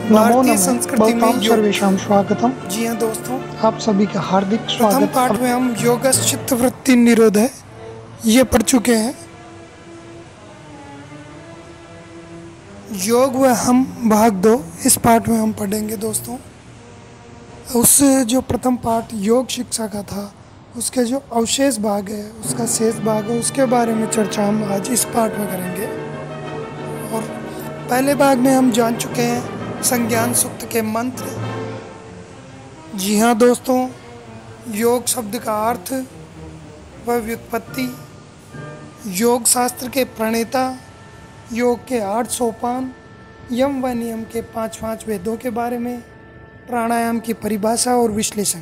भारतीय संस्कृति में सर्वेषां स्वागतम। जी हाँ दोस्तों, आप सभी का हार्दिक प्रथम स्वागत। पाठ में हम योगस्य चित्तवृत्ति निरोध है ये पढ़ चुके हैं। योग व हम भाग 2 इस पाठ में हम पढ़ेंगे दोस्तों। उस जो प्रथम पाठ योग शिक्षा का था उसके जो अवशेष भाग है, उसका शेष भाग है, उसके बारे में चर्चा हम आज इस पाठ में करेंगे। और पहले भाग में हम जान चुके हैं संज्ञान सूक्त के मंत्र। जी हाँ दोस्तों, योग शब्द का अर्थ व व्युत्पत्ति, योग शास्त्र के प्रणेता, योग के 8 सोपान, यम व नियम के 5 वेदों के बारे में, प्राणायाम की परिभाषा और विश्लेषण।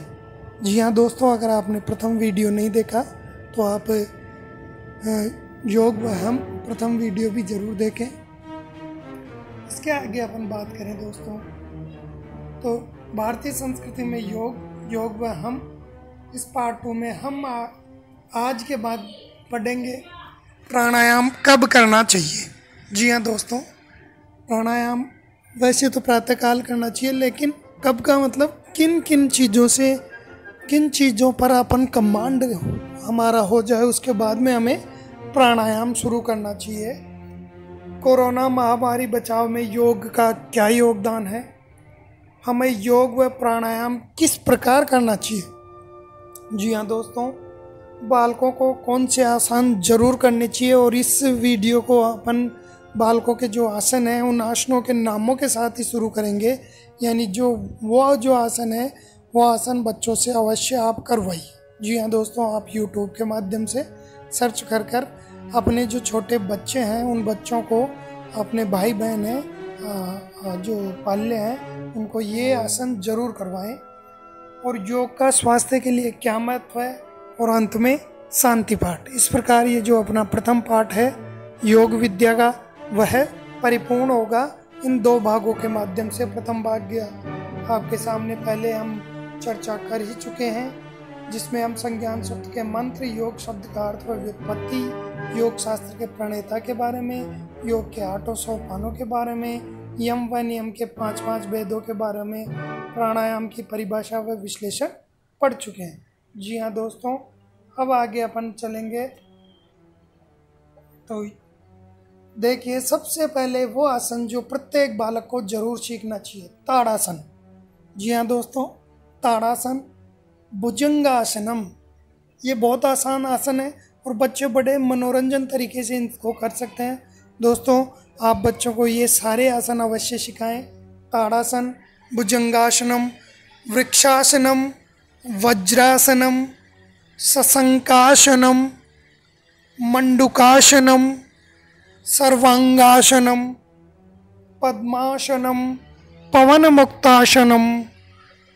जी हाँ दोस्तों, अगर आपने प्रथम वीडियो नहीं देखा तो आप योग व हम प्रथम वीडियो भी ज़रूर देखें। इसके आगे अपन बात करें दोस्तों तो भारतीय संस्कृति में योग व हम इस पार्ट 2 में हम आज के बाद पढ़ेंगे प्राणायाम कब करना चाहिए। जी हाँ दोस्तों, प्राणायाम वैसे तो प्रातःकाल करना चाहिए, लेकिन कब का मतलब किन चीज़ों पर अपन कमांड हमारा हो जाए उसके बाद में हमें प्राणायाम शुरू करना चाहिए। कोरोना महामारी बचाव में योग का क्या योगदान है, हमें योग व प्राणायाम किस प्रकार करना चाहिए। जी हाँ दोस्तों, बालकों को कौन से आसन जरूर करने चाहिए, और इस वीडियो को अपन बालकों के जो आसन हैं उन आसनों के नामों के साथ ही शुरू करेंगे। यानी जो आसन है वो आसन बच्चों से अवश्य आप करवाइए। जी हाँ दोस्तों, आप यूट्यूब के माध्यम से सर्च कर अपने जो छोटे बच्चे हैं उन बच्चों को, अपने भाई बहन हैं जो पाले हैं, उनको ये आसन जरूर करवाएं। और योग का स्वास्थ्य के लिए क्या महत्व है, और अंत में शांति पाठ। इस प्रकार ये जो अपना प्रथम पाठ है योग विद्या का वह परिपूर्ण होगा इन 2 भागों के माध्यम से। प्रथम भाग आपके सामने पहले हम चर्चा कर ही चुके हैं, जिसमें हम संज्ञान सूक्त के मंत्र, योग शब्द का अर्थ व व्युत्पत्ति, योग शास्त्र के प्रणेता के बारे में, योग के 8 सोपानों के बारे में, यम व नियम के 5 वेदों के बारे में, प्राणायाम की परिभाषा व विश्लेषण पढ़ चुके हैं। जी हाँ दोस्तों, अब आगे अपन चलेंगे। तो देखिए, सबसे पहले वो आसन जो प्रत्येक बालक को जरूर सीखना चाहिए, ताड़ासन। जी हाँ दोस्तों, ताड़ासन, भुजंगासनम, ये बहुत आसान आसन है और बच्चे बड़े मनोरंजन तरीके से इनको कर सकते हैं। दोस्तों, आप बच्चों को ये सारे आसन अवश्य सिखाएं। ताड़ासन, भुजंगासनम, वृक्षासनम, वज्रासनम, सशंकासनम, मंडूकासनम, सर्वांगासनम, पद्मासनम, पवन मुक्तासनम,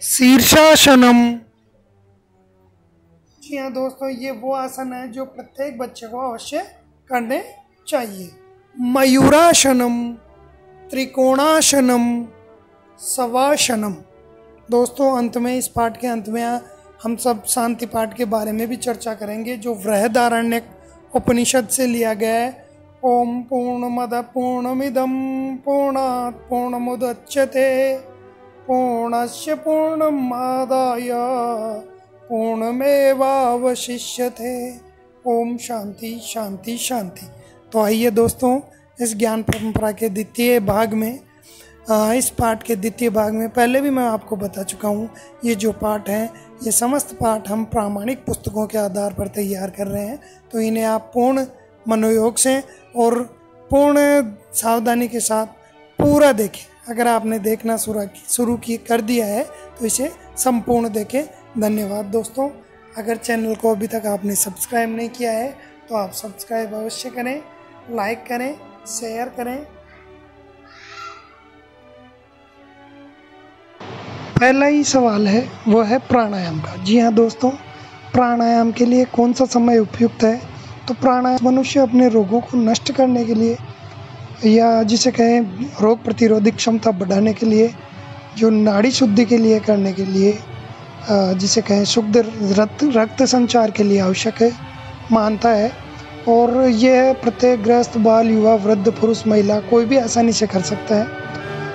शीर्षासनम। जी हाँ दोस्तों, ये वो आसन है जो प्रत्येक बच्चे को अवश्य करने चाहिए। मयूरासनम, त्रिकोणासनम, शवासनम। दोस्तों, अंत में इस पाठ के अंत में हम सब शांति पाठ के बारे में भी चर्चा करेंगे, जो बृहदारण्यक उपनिषद से लिया गया है। ओम पूर्णमद पूर्णमिदं पूर्णात् पूर्णमुदच्यते पूर्णस्य पूर्णमादाय पूर्णमेवावशिष्यते। ओम शांति शांति शांति। तो आइए दोस्तों, इस ज्ञान परंपरा के द्वितीय भाग में, इस पाठ के द्वितीय भाग में पहले भी मैं आपको बता चुका हूँ, ये जो पाठ हैं ये समस्त पाठ हम प्रामाणिक पुस्तकों के आधार पर तैयार कर रहे हैं। तो इन्हें आप पूर्ण मनोयोग से और पूर्ण सावधानी के साथ पूरा देखें। अगर आपने देखना शुरू कर दिया है तो इसे संपूर्ण देखें। धन्यवाद दोस्तों। अगर चैनल को अभी तक आपने सब्सक्राइब नहीं किया है तो आप सब्सक्राइब अवश्य करें, लाइक करें, शेयर करें। पहला ही सवाल है वो है प्राणायाम का। जी हाँ दोस्तों, प्राणायाम के लिए कौन सा समय उपयुक्त है। तो प्राणायाम मनुष्य अपने रोगों को नष्ट करने के लिए, या जिसे कहें रोग प्रतिरोधक क्षमता बढ़ाने के लिए, जो नाड़ी शुद्धि के लिए करने के लिए, जिसे कहें शुद्ध रक्त संचार के लिए आवश्यक है मानता है। और यह प्रत्येक गृहस्थ, बाल, युवा, वृद्ध, पुरुष, महिला कोई भी आसानी से कर सकता है।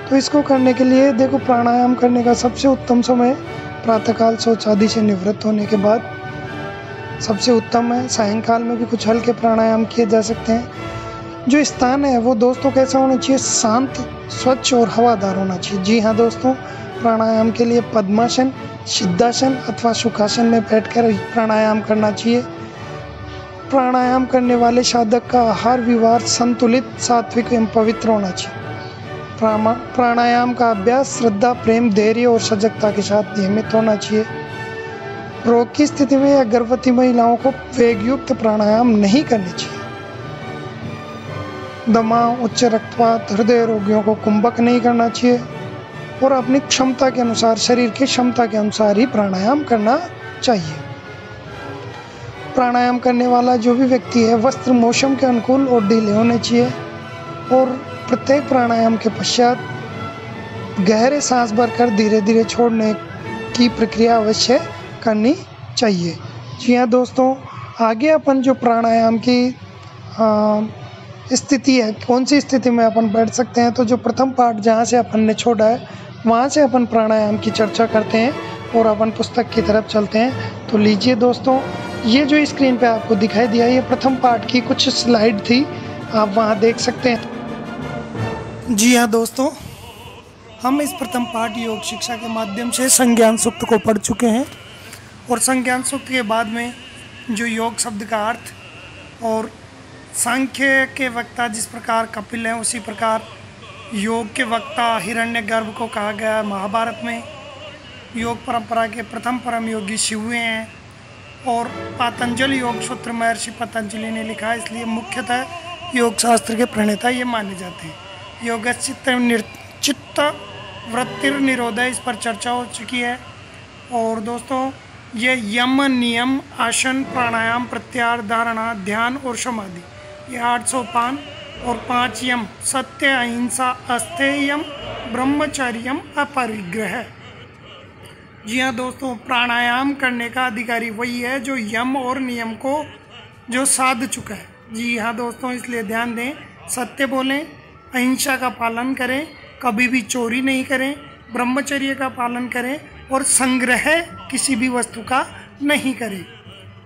तो इसको करने के लिए देखो, प्राणायाम करने का सबसे उत्तम समय प्रातःकाल शौच आदि से निवृत्त होने के बाद सबसे उत्तम है। सायंकाल में भी कुछ हल्के प्राणायाम किए जा सकते हैं। जो स्थान है वो दोस्तों कैसा होना चाहिए? शांत, स्वच्छ और हवादार होना चाहिए। जी हाँ दोस्तों, प्राणायाम के लिए पद्मासन, सिद्धासन अथवा सुखासन में बैठकर प्राणायाम करना चाहिए। प्राणायाम करने वाले साधक का आहार विहार संतुलित, सात्विक एवं पवित्र होना चाहिए। प्राणायाम का अभ्यास श्रद्धा, प्रेम, धैर्य और सजगता के साथ नियमित होना चाहिए। रोग की स्थिति में या गर्भवती महिलाओं को वेगयुक्त प्राणायाम नहीं करने चाहिए। दमा, उच्च रक्तचाप, हृदय रोगियों को कुंभक नहीं करना चाहिए और अपनी क्षमता के अनुसार, शरीर की क्षमता के अनुसार ही प्राणायाम करना चाहिए। प्राणायाम करने वाला जो भी व्यक्ति है, वस्त्र मौसम के अनुकूल और ढीले होने चाहिए और प्रत्येक प्राणायाम के पश्चात गहरे सांस भरकर धीरे धीरे छोड़ने की प्रक्रिया अवश्य करनी चाहिए। जी हाँ दोस्तों, आगे अपन जो प्राणायाम की स्थिति है, कौन सी स्थिति में अपन बैठ सकते हैं, तो जो प्रथम पार्ट जहाँ से अपन ने छोड़ा है वहाँ से अपन प्राणायाम की चर्चा करते हैं और अपन पुस्तक की तरफ चलते हैं। तो लीजिए दोस्तों, ये जो स्क्रीन पे आपको दिखाई दिया, ये प्रथम पार्ट की कुछ स्लाइड थी, आप वहाँ देख सकते हैं। जी हाँ दोस्तों, हम इस प्रथम पाठ योग शिक्षा के माध्यम से संज्ञान सूक्त को पढ़ चुके हैं और संज्ञान सूक्त के बाद में जो योग शब्द का अर्थ और सांख्य के वक्ता जिस प्रकार कपिल हैं, उसी प्रकार योग के वक्ता हिरण्यगर्भ को कहा गया है महाभारत में। योग परंपरा के प्रथम परम योगी शिव हैं और पातंजल योग सूत्र महर्षि पतंजलि ने लिखा है, इसलिए मुख्यतः योग शास्त्र के प्रणेता ये माने जाते हैं। योग चित्त वृत्तिर निरोधय, इस पर चर्चा हो चुकी है। और दोस्तों, ये यम, नियम, आसन, प्राणायाम, प्रत्याहार, धारणा, ध्यान और समाधि, ये 8 सोपान और 5 यम, सत्य, अहिंसा, अस्थेयम, ब्रह्मचर्यम, अपरिग्रह। जी हाँ दोस्तों, प्राणायाम करने का अधिकारी वही है जो यम और नियम को जो साध चुका है। जी हाँ दोस्तों, इसलिए ध्यान दें, सत्य बोलें, अहिंसा का पालन करें, कभी भी चोरी नहीं करें, ब्रह्मचर्य का पालन करें और संग्रह किसी भी वस्तु का नहीं करें।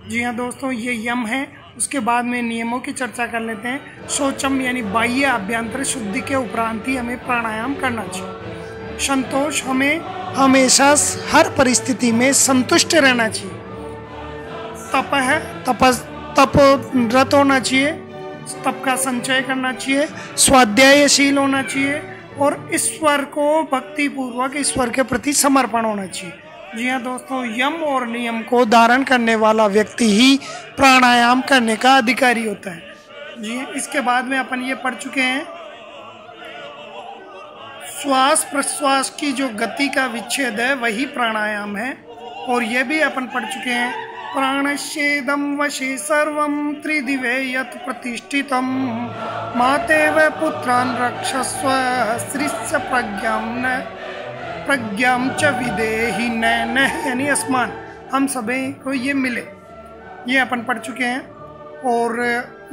जी हाँ दोस्तों, ये यम है। उसके बाद में नियमों की चर्चा कर लेते हैं। शौचम यानी बाह्य आभ्यंतर शुद्धि के उपरांत ही हमें प्राणायाम करना चाहिए। संतोष, हमें हमेशा हर परिस्थिति में संतुष्ट रहना चाहिए। तप है, तपरत होना चाहिए, तप का संचय करना चाहिए, स्वाध्यायशील होना चाहिए और ईश्वर को भक्ति पूर्वक ईश्वर के प्रति समर्पण होना चाहिए। जी हाँ दोस्तों, यम और नियम को धारण करने वाला व्यक्ति ही प्राणायाम करने का अधिकारी होता है। जी, इसके बाद में अपन ये पढ़ चुके हैं, श्वास प्रश्वास की जो गति का विच्छेद है वही प्राणायाम है। और ये भी अपन पढ़ चुके हैं, प्राणच्छेदम वशे सर्वम त्रिदिवे यत् प्रतिष्ठितम मातेव पुत्रान् रक्षस्व श्रीस्य प्रज्ञाम च विदेहि न, यानी आसमान, हम सभी को ये मिले, ये अपन पढ़ चुके हैं। और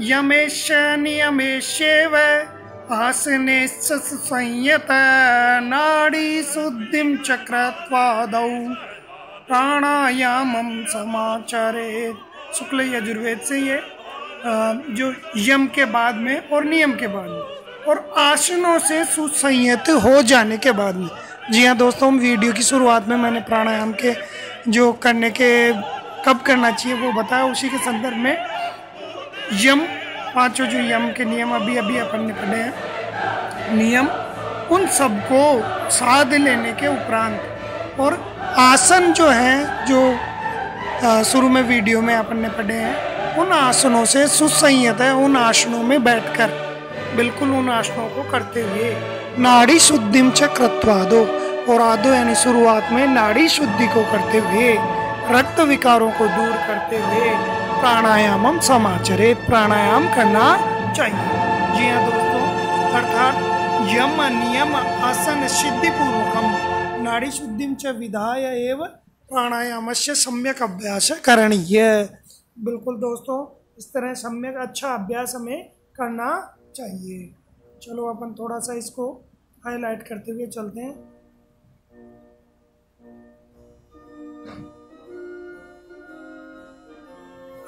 यमेश नियमेशेव आसने संयत नाड़ी शुद्धिम चक्रत्वादौ प्राणायामम समाचरे। शुक्ल यजुर्वेद से ये जो यम के बाद में और नियम के बाद में और आसनों से सुसंयत हो जाने के बाद में। जी हाँ दोस्तों, वीडियो की शुरुआत में मैंने प्राणायाम के जो करने के कब करना चाहिए वो बताया, उसी के संदर्भ में यम, 5 जो यम के नियम अभी अपन ने पढ़े हैं, नियम उन सबको साध लेने के उपरांत और आसन जो हैं, जो शुरू में वीडियो में अपन ने पढ़े हैं, उन आसनों से सुसंयत है, उन आसनों में बैठकर बिल्कुल उन आसनों को करते हुए नाड़ी शुद्धिम च कृत्वादो, और आदो यानी शुरुआत में नाड़ी शुद्धि को करते हुए, रक्त विकारों को दूर करते हुए प्राणायामम समाचरे, प्राणायाम करना चाहिए। जी हाँ दोस्तों, अर्थात यम नियम आसन सिद्धि पूर्वकम नाड़ी शुद्धिम च विधाय एव प्राणायामस्य सम्यक अभ्यास करणीय। बिल्कुल दोस्तों, इस तरह सम्यक अच्छा अभ्यास हमें करना चाहिए। चलो अपन थोड़ा सा इसको हाईलाइट करते हुए चलते हैं।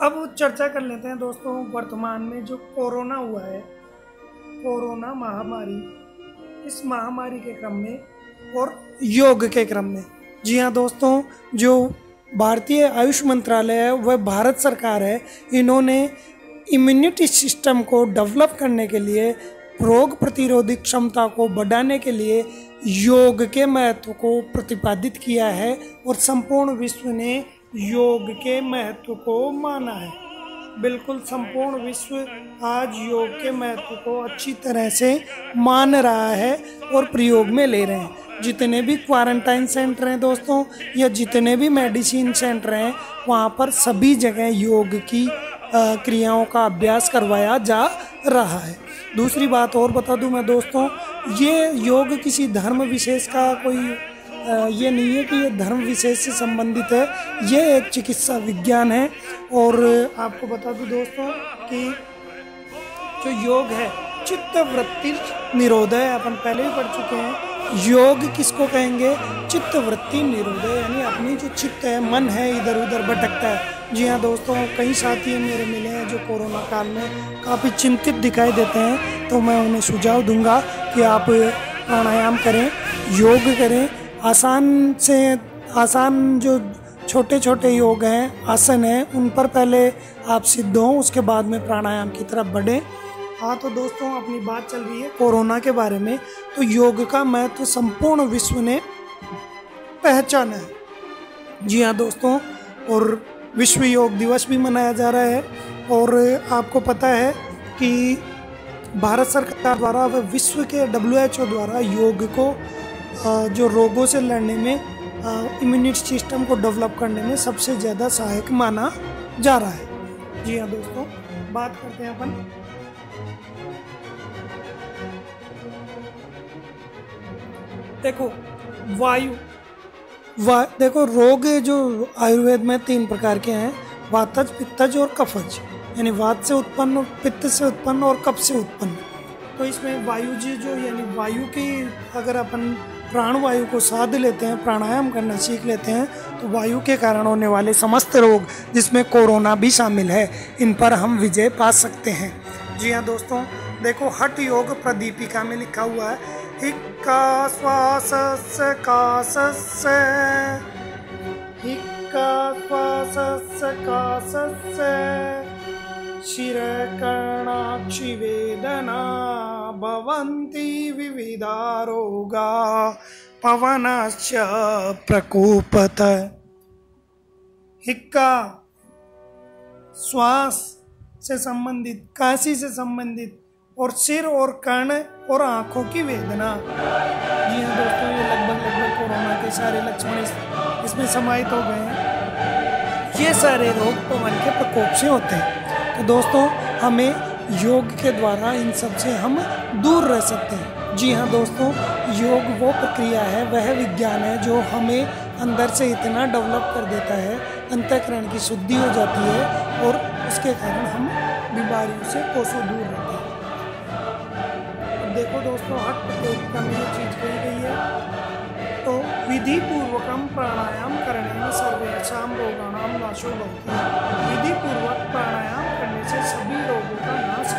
अब चर्चा कर लेते हैं दोस्तों, वर्तमान में जो कोरोना हुआ है, कोरोना महामारी, इस महामारी के क्रम में और योग के क्रम में। जी हाँ दोस्तों, जो भारतीय आयुष मंत्रालय है वह भारत सरकार है, इन्होंने इम्यूनिटी सिस्टम को डेवलप करने के लिए, रोग प्रतिरोधी क्षमता को बढ़ाने के लिए योग के महत्व को प्रतिपादित किया है और संपूर्ण विश्व ने योग के महत्व को माना है। बिल्कुल संपूर्ण विश्व आज योग के महत्व को अच्छी तरह से मान रहा है और प्रयोग में ले रहे हैं। जितने भी क्वारंटाइन सेंटर हैं दोस्तों, या जितने भी मेडिसिन सेंटर हैं, वहाँ पर सभी जगह योग की क्रियाओं का अभ्यास करवाया जा रहा है। दूसरी बात और बता दूं मैं दोस्तों, ये योग किसी धर्म विशेष का कोई ये नहीं है कि ये धर्म विशेष से संबंधित है, ये एक चिकित्सा विज्ञान है। और आपको बता दूं दोस्तों कि जो योग है चित्त वृत्ति निरोधय, अपन पहले ही पढ़ चुके हैं। योग किसको कहेंगे? चित्त वृत्ति निरोधय, यानी अपनी जो चित्त है, मन है, इधर उधर भटकता है। जी हाँ दोस्तों, कई साथी मेरे मिले हैं जो कोरोना काल में काफ़ी चिंतित दिखाई देते हैं, तो मैं उन्हें सुझाव दूंगा कि आप प्राणायाम करें, योग करें। आसान से आसान जो छोटे छोटे योग हैं, आसन हैं, उन पर पहले आप सिद्ध हों, उसके बाद में प्राणायाम की तरफ बढ़ें। हाँ तो दोस्तों, अपनी बात चल रही है कोरोना के बारे में, तो योग का महत्व संपूर्ण विश्व ने पहचाना है। जी हाँ दोस्तों, और विश्व योग दिवस भी मनाया जा रहा है। और आपको पता है कि भारत सरकार द्वारा व विश्व के WHO द्वारा योग को जो रोगों से लड़ने में, इम्यूनिटी सिस्टम को डेवलप करने में सबसे ज़्यादा सहायक माना जा रहा है। जी हाँ दोस्तों, बात करते हैं अपन देखो देखो रोग जो आयुर्वेद में 3 प्रकार के हैं, वातज, पित्तज और कफज, यानी वात से उत्पन्न, पित्त से उत्पन्न और कफ से उत्पन्न। तो इसमें वायु जी जो, यानी वायु की, अगर अपन प्राणवायु को साध लेते हैं, प्राणायाम करना सीख लेते हैं, तो वायु के कारण होने वाले समस्त रोग, जिसमें कोरोना भी शामिल है, इन पर हम विजय पा सकते हैं। जी हाँ दोस्तों, देखो हठ योग प्रदीपिका में लिखा हुआ है, हिक्का श्वासस्य कासस्य, हिक्का श्वासस्य कासस्य, शिरकर्णाक्षि वेदना भवन्ति विविधा रोगा पवनश्च प्रकोपत। हिक्का श्वास से संबंधित, काशी से संबंधित, और सिर और कर्ण और आंखों की वेदना। जी हाँ दोस्तों, ये लगभग कोरोना के सारे लक्षण इसमें समाहित हो गए हैं। ये सारे रोग पवन के प्रकोप से होते हैं। तो दोस्तों, हमें योग के द्वारा इन सब से हम दूर रह सकते हैं। जी हाँ दोस्तों, योग वो प्रक्रिया है, वह विज्ञान है जो हमें अंदर से इतना डेवलप कर देता है, अंतःकरण की शुद्धि हो जाती है और उसके कारण हम बीमारियों से कोसों दूर रहते हैं। देखो दोस्तों, हठ प्रतियोगिता में जो चीज़ कही गई है, तो विधि पूर्वकम प्राणायाम करने में सर्वेषां रोगाणाम नाशो भवति। विधि पूर्वक प्राणायाम करने से सभी रोगों का नाश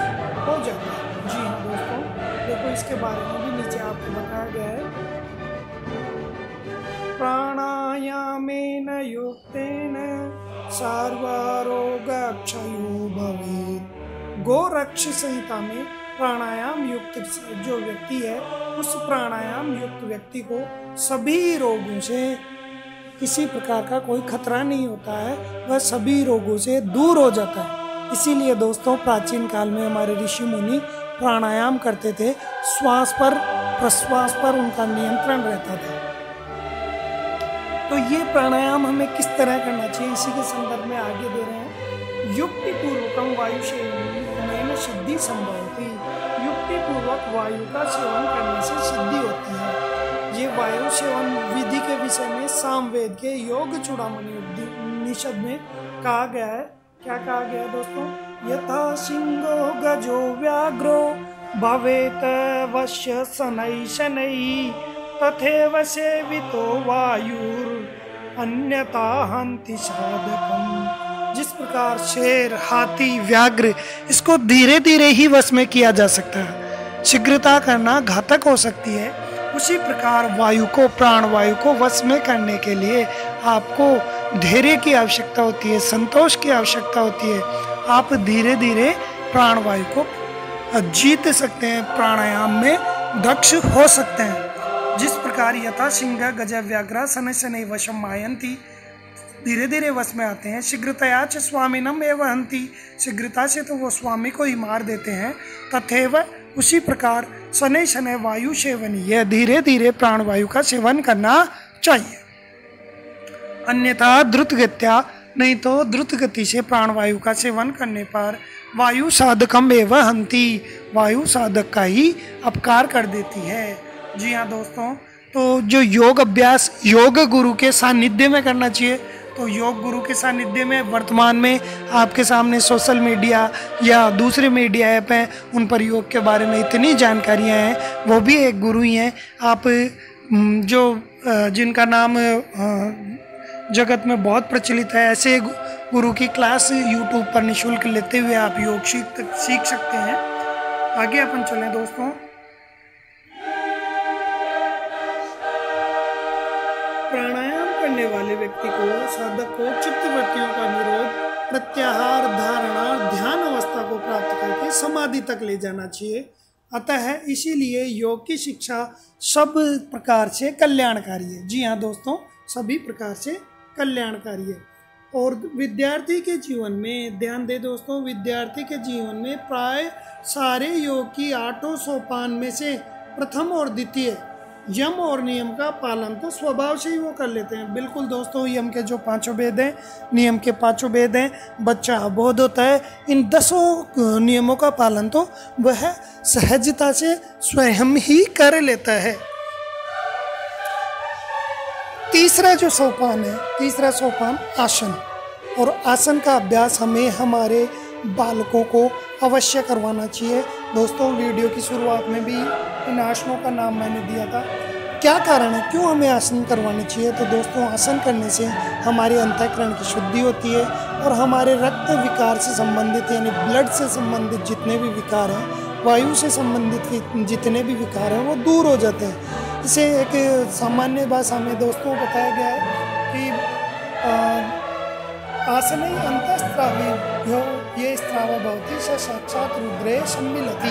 हो जाता है। जी हाँ दोस्तों, देखो इसके बारे में भी नीचे आपको बताया गया है। प्राणायामेन युक्तेन सर्वरोगक्षयो भवेत्। गोरक्ष संहिता में प्राणायाम युक्त जो व्यक्ति है, उस प्राणायाम युक्त व्यक्ति को सभी रोगों से, किसी प्रकार का कोई खतरा नहीं होता है, वह सभी रोगों से दूर हो जाता है। इसीलिए दोस्तों, प्राचीन काल में हमारे ऋषि मुनि प्राणायाम करते थे, श्वास पर, प्रश्वास पर उनका नियंत्रण रहता था। तो ये प्राणायाम हमें किस तरह करना चाहिए, इसी के संदर्भ में आगे दे रहे हैं। युक्ति पूर्वकम वायु सेवन सिद्धि संभवती। युक्ति पूर्वक वायु का सेवन करने से सिद्धि होती है। ये वायु सेवन विधि के विषय में सामवेद के योग चूड़ामणि उपनिषद में कहा गया है। क्या कहा गया है दोस्तों? यथा सिंहो गजो व्याघ्रो भवेत वश्य शनै शनै तथैव सेवितो वायुर अन्यथा हन्ति साधकम्। जिस प्रकार शेर, हाथी, व्याघ्र इसको धीरे धीरे ही वश में किया जा सकता है, शीघ्रता करना घातक हो सकती है, उसी प्रकार वायु को, प्राण वायु को वश में करने के लिए आपको धैर्य की आवश्यकता होती है, संतोष की आवश्यकता होती है। आप धीरे धीरे प्राण वायु को जीत सकते हैं, प्राणायाम में दक्ष हो सकते हैं। जिस प्रकार यथा सिंह गज व्याघ्र शनै शनै वशम मायन्ति, धीरे धीरे वश में आते हैं। शीघ्रतया च स्वामिनम एव हन्ति, शीघ्रता से तो वो स्वामी को ही मार देते हैं। तथैव, उसी प्रकार शनै शनै वायु सेवन, यह धीरे धीरे प्राण वायु का सेवन करना चाहिए। अन्यथा द्रुत गत्या, नहीं तो द्रुत गति से प्राण वायु का सेवन करने पर वायु साधकम एव हन्ति, वायु साधक का ही अपकार कर देती है। जी हाँ दोस्तों, तो जो योग अभ्यास योग गुरु के सानिध्य में करना चाहिए, तो योग गुरु के सानिध्य में वर्तमान में आपके सामने सोशल मीडिया या दूसरे मीडिया ऐप हैं, उन पर योग के बारे में इतनी जानकारियाँ हैं, वो भी एक गुरु ही हैं। आप जो जिनका नाम जगत में बहुत प्रचलित है, ऐसे गुरु की क्लास यूट्यूब पर निःशुल्क लेते हुए आप योग सीख सकते हैं। आगे अपन चलें दोस्तों। प्राणायाम करने वाले व्यक्ति को, साधक को चित्तवृत्तियों का निरोध, प्रत्याहार, धारणा, ध्यान अवस्था को प्राप्त करके समाधि तक ले जाना चाहिए। अतः इसीलिए योग की शिक्षा सब प्रकार से कल्याणकारी है। जी हाँ दोस्तों, सभी प्रकार से कल्याणकारी है। और विद्यार्थी के जीवन में ध्यान दे दोस्तों, विद्यार्थी के जीवन में प्राय सारे योग की 8 सोपान में से प्रथम और द्वितीय यम और नियम का पालन तो स्वभाव से ही वो कर लेते हैं। बिल्कुल दोस्तों, यम के जो 5 भेद हैं, नियम के 5 भेद हैं, बच्चा अबोध होता है, इन 10 नियमों का पालन तो वह सहजता से स्वयं ही कर लेता है। तीसरा जो सोपान है, तीसरा सोपान आसन, और आसन का अभ्यास हमें हमारे बालकों को अवश्य करवाना चाहिए। दोस्तों, वीडियो की शुरुआत में भी इन आसनों का नाम मैंने दिया था। क्या कारण है, क्यों हमें आसन करवाने चाहिए? तो दोस्तों, आसन करने से हमारे अंतःकरण की शुद्धि होती है और हमारे रक्त विकार से संबंधित यानी ब्लड से संबंधित जितने भी विकार हैं, वायु से संबंधित जितने भी विकार हैं, वो दूर हो जाते हैं। इसे एक सामान्य भाषा में दोस्तों बताया गया है कि आसन ही अंतःस्रावी ये स्त्राव भवति स साक्षात रुद्रे सम्मिलति।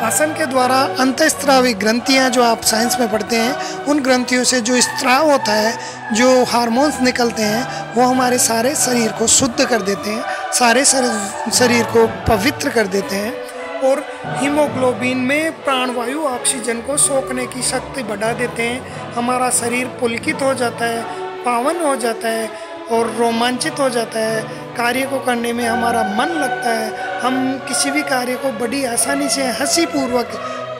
आसन के द्वारा अंतःस्रावी ग्रंथियाँ जो आप साइंस में पढ़ते हैं, उन ग्रंथियों से जो स्त्राव होता है, जो हार्मोन्स निकलते हैं, वो हमारे सारे शरीर को शुद्ध कर देते हैं, सारे शरीर को पवित्र कर देते हैं और हीमोग्लोबिन में प्राणवायु ऑक्सीजन को सोखने की शक्ति बढ़ा देते हैं। हमारा शरीर पुलकित हो जाता है, पावन हो जाता है और रोमांचित हो जाता है। कार्य को करने में हमारा मन लगता है, हम किसी भी कार्य को बड़ी आसानी से, हंसी पूर्वक,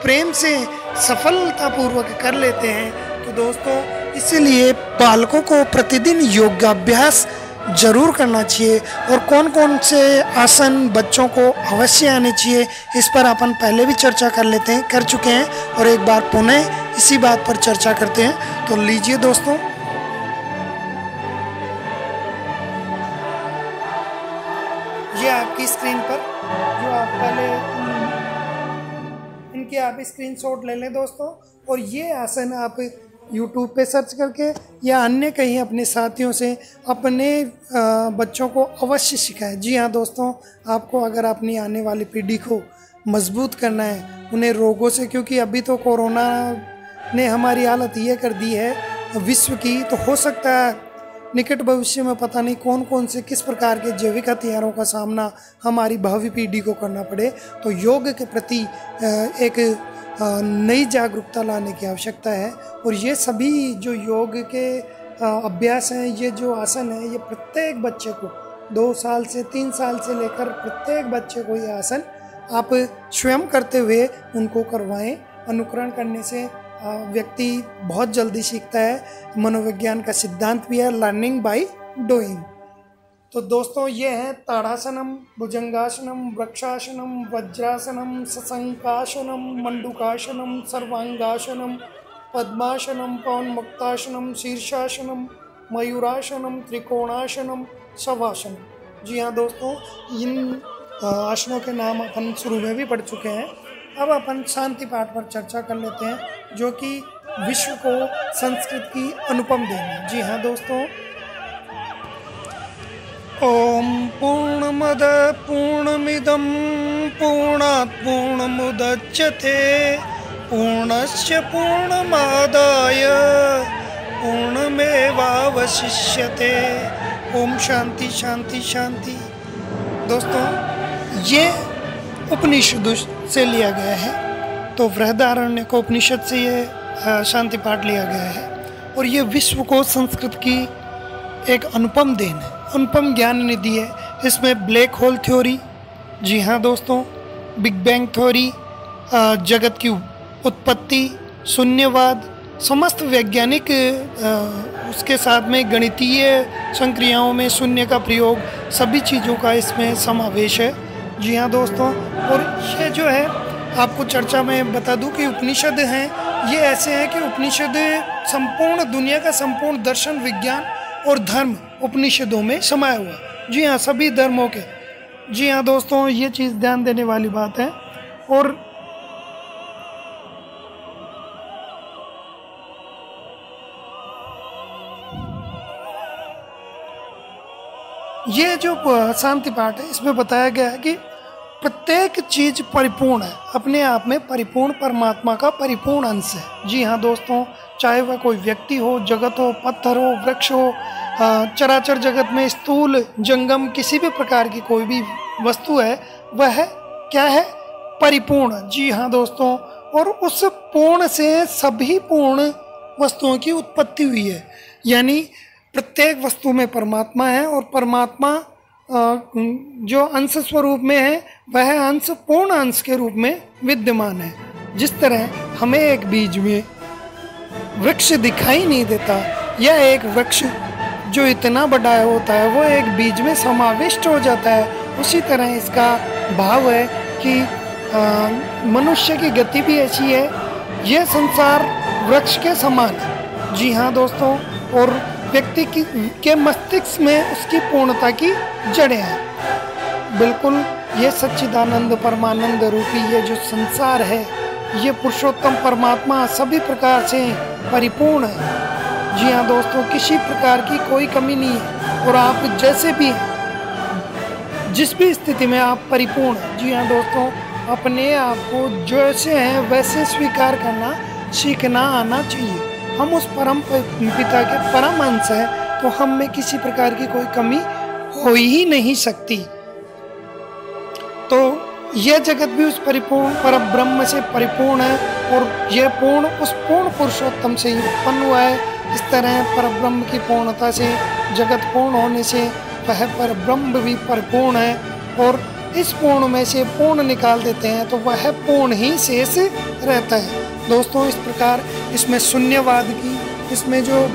प्रेम से, सफलतापूर्वक कर लेते हैं। तो दोस्तों, इसलिए बालकों को प्रतिदिन योगाभ्यास जरूर करना चाहिए। और कौन कौन से आसन बच्चों को अवश्य आने चाहिए, इस पर अपन पहले भी चर्चा कर चुके हैं और एक बार पुनः इसी बात पर चर्चा करते हैं। तो लीजिए दोस्तों, ये आपकी स्क्रीन पर जो आप पहले इनके आप स्क्रीनशॉट ले लें दोस्तों, और ये आसन आप YouTube पे सर्च करके या अन्य कहीं अपने साथियों से अपने बच्चों को अवश्य सिखाएं। जी हाँ दोस्तों, आपको अगर अपनी आने वाली पीढ़ी को मजबूत करना है, उन्हें रोगों से, क्योंकि अभी तो कोरोना ने हमारी हालत ये कर दी है विश्व की, तो हो सकता है निकट भविष्य में पता नहीं कौन कौन से किस प्रकार के जैविक हथियारों का सामना हमारी भावी पीढ़ी को करना पड़े। तो योग के प्रति एक नई जागरूकता लाने की आवश्यकता है। और ये सभी जो योग के अभ्यास हैं, ये जो आसन है, ये प्रत्येक बच्चे को 2 साल से 3 साल से लेकर प्रत्येक बच्चे को ये आसन आप स्वयं करते हुए उनको करवाएं। अनुकरण करने से व्यक्ति बहुत जल्दी सीखता है। मनोविज्ञान का सिद्धांत भी है, लर्निंग बाय डूइंग। तो दोस्तों ये है ताड़ासनम, भुजंगासनम, वृक्षासनम, वज्रासनम, सशंकासनम, मंडूकासनम, सर्वांगासनम, पद्मासनम, पवनमुक्तासनम, शीर्षासनम, मयूरासनम, त्रिकोणासनम, शवासनम। जी हाँ दोस्तों, इन आसनों के नाम अपन शुरू में भी पढ़ चुके हैं। अब अपन शांति पाठ पर चर्चा कर लेते हैं, जो कि विश्व को संस्कृत की अनुपम देन है। जी हाँ दोस्तों, ओम पूर्णमद पूर्णमिदं पूर्णात् पूर्णमुदच्यते पूर्णस्य पूर्णमादाय पूर्णमेवावशिष्यते। ओम शांति शांति शांति। दोस्तों ये उपनिषद से लिया गया है, तो बृहदारण्यक उपनिषद से ये शांति पाठ लिया गया है और ये विश्व को संस्कृत की एक अनुपम देन है, अनुपम ज्ञान निधि है। इसमें ब्लैक होल थ्योरी, जी हाँ दोस्तों, बिग बैंग थ्योरी, जगत की उत्पत्ति, शून्यवाद, समस्त वैज्ञानिक उसके साथ में गणितीय संक्रियाओं में शून्य का प्रयोग, सभी चीज़ों का इसमें समावेश है। जी हाँ दोस्तों, और ये जो है आपको चर्चा में बता दूं कि उपनिषद हैं, ये ऐसे हैं कि उपनिषद संपूर्ण दुनिया का संपूर्ण दर्शन, विज्ञान और धर्म उपनिषदों में समाया हुआ। जी हाँ, सभी धर्मों के। जी हाँ दोस्तों, ये चीज़ ध्यान देने वाली बात है। और ये जो शांति पाठ है, इसमें बताया गया है कि प्रत्येक चीज परिपूर्ण है, अपने आप में परिपूर्ण परमात्मा का परिपूर्ण अंश है। जी हाँ दोस्तों, चाहे वह कोई व्यक्ति हो, जगत हो, पत्थर हो, वृक्ष हो, चराचर जगत में स्थूल जंगम किसी भी प्रकार की कोई भी वस्तु है, वह क्या है? परिपूर्ण। जी हाँ दोस्तों, और उस पूर्ण से सभी पूर्ण वस्तुओं की उत्पत्ति हुई है। यानी प्रत्येक वस्तु में परमात्मा है और परमात्मा जो अंश स्वरूप में है, वह अंश पूर्ण अंश के रूप में विद्यमान है। जिस तरह हमें एक बीज में वृक्ष दिखाई नहीं देता, यह एक वृक्ष जो इतना बड़ा होता है वो एक बीज में समाविष्ट हो जाता है, उसी तरह इसका भाव है कि मनुष्य की गति भी ऐसी है, यह संसार वृक्ष के समान है। जी हाँ दोस्तों, और व्यक्ति के मस्तिष्क में उसकी पूर्णता की जड़ें हैं। बिल्कुल ये सच्चिदानंद परमानंद रूपी ये जो संसार है, ये पुरुषोत्तम परमात्मा सभी प्रकार से परिपूर्ण है। जी हाँ दोस्तों, किसी प्रकार की कोई कमी नहीं है और आप जैसे भी हैं, जिस भी स्थिति में आप परिपूर्ण हैं। जी हाँ दोस्तों, अपने आप को जैसे हैं वैसे स्वीकार करना सीखना आना चाहिए। हम उस परम पिता के परम अंश हैं, तो हम में किसी प्रकार की कोई कमी हो ही नहीं सकती। तो यह जगत भी उस परिपूर्ण परब्रह्म से परिपूर्ण है और यह पूर्ण उस पूर्ण पुरुषोत्तम से ही उत्पन्न हुआ है। इस तरह परब्रह्म की पूर्णता से, जगत पूर्ण होने से वह परब्रह्म भी परिपूर्ण है, और इस पूर्ण में से पूर्ण निकाल देते हैं तो वह पूर्ण ही शेष रहता है। दोस्तों इस प्रकार इसमें शून्यवाद की, इसमें जो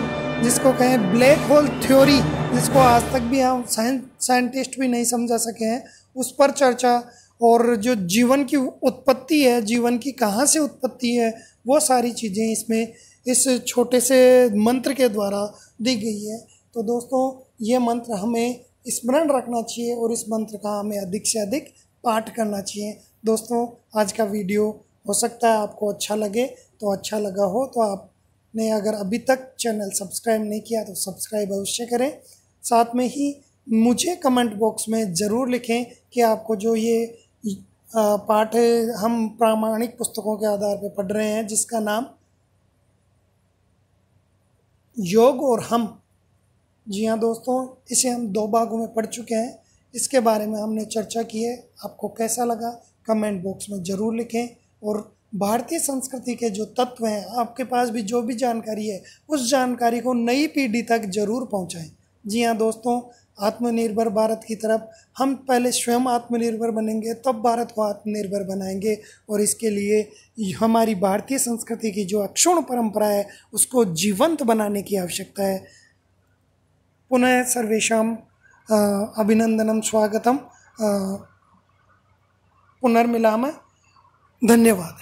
जिसको कहें ब्लैक होल थ्योरी, जिसको आज तक भी हम साइंटिस्ट भी नहीं समझा सके हैं, उस पर चर्चा, और जो जीवन की उत्पत्ति है, जीवन की कहाँ से उत्पत्ति है, वो सारी चीज़ें इसमें इस छोटे से मंत्र के द्वारा दी गई है। तो दोस्तों ये मंत्र हमें स्मरण रखना चाहिए और इस मंत्र का हमें अधिक से अधिक पाठ करना चाहिए। दोस्तों आज का वीडियो हो सकता है आपको अच्छा लगे, तो अच्छा लगा हो तो आपने अगर अभी तक चैनल सब्सक्राइब नहीं किया तो सब्सक्राइब अवश्य करें। साथ में ही मुझे कमेंट बॉक्स में ज़रूर लिखें कि आपको जो ये पाठ हम प्रामाणिक पुस्तकों के आधार पर पढ़ रहे हैं, जिसका नाम योग और हम, जी हाँ दोस्तों, इसे हम 2 भागों में पढ़ चुके हैं। इसके बारे में हमने चर्चा की है, आपको कैसा लगा कमेंट बॉक्स में ज़रूर लिखें। और भारतीय संस्कृति के जो तत्व हैं, आपके पास भी जो भी जानकारी है, उस जानकारी को नई पीढ़ी तक ज़रूर पहुंचाएं। जी हाँ दोस्तों, आत्मनिर्भर भारत की तरफ हम पहले स्वयं आत्मनिर्भर बनेंगे, तब भारत को आत्मनिर्भर बनाएंगे। और इसके लिए हमारी भारतीय संस्कृति की जो अक्षुण्ण परंपरा है, उसको जीवंत बनाने की आवश्यकता है। पुनः सर्वेषां अभिनंदनम स्वागतम पुनर्मिलामः। धन्यवाद।